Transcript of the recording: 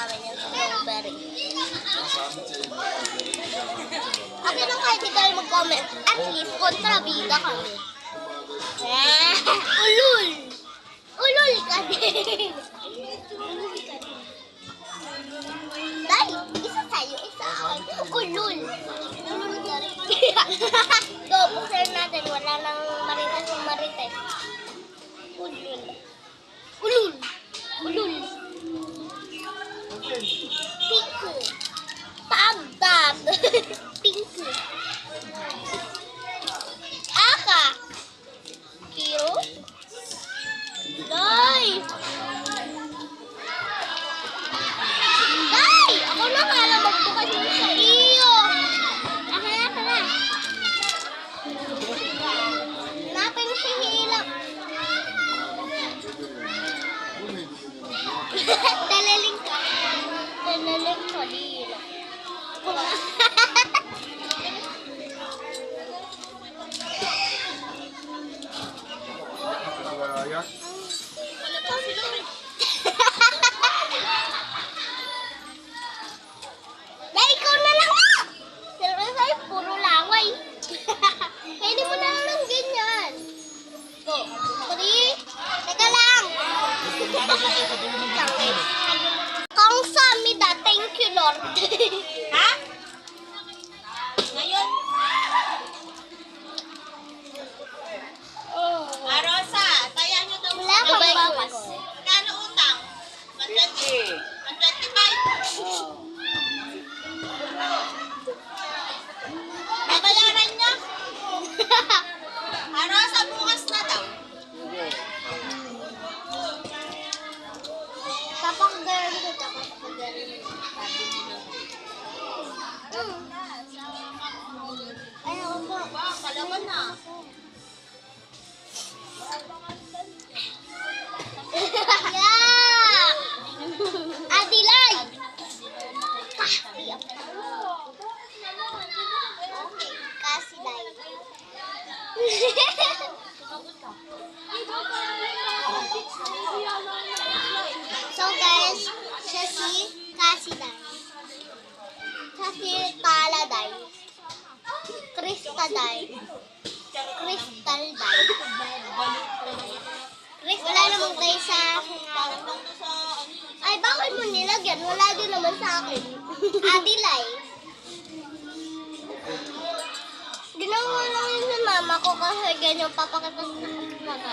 namin yung strawberry. Okay lang kahit di kayo mag-comment. At least, kontrabida kami. Ulul! Ulul ka din! Ulul ka din. Dahil, isa sa'yo, isa akin. Ulul! Ulul ka rin. Go, buksan natin. Wala nang marites yung marites. Ulul. Ulul! Ulul! Pinku! Tabdad! Pinku! Aka! Kiro? Day! Day! Ako na nga lang magbukas mo sa iyo! Aka na! Napin si Hilap! Dalaling ka! Dalaling ka, Hilap! Dahil ikaw na lang mo! Pero sa'yo, puro laway. Pwede mo na lang ganyan. Go. 3. Teka lang. Kung samida, thank you, Lord. Ha? Ngayon? Rosa, tayan nyo daw. Wala kang bawas. Magkano utang? 120? 125? Babayaran nyo? Rosa, bukas na daw. Papakagalan ko, papakagalan ko. Ayaw ko. Kalaban na. Yeah! Adilay! Okay, Kasilay. So guys, siya si Kasilay. Siya si Taladay. Kristaday. Kristalday. Wala naman tayo sa... Ay, bakit mo nilagyan? Wala din naman sa akin. Adilay. Ginawa lang yun sa mama ko kasi ganyan papakita sa mama.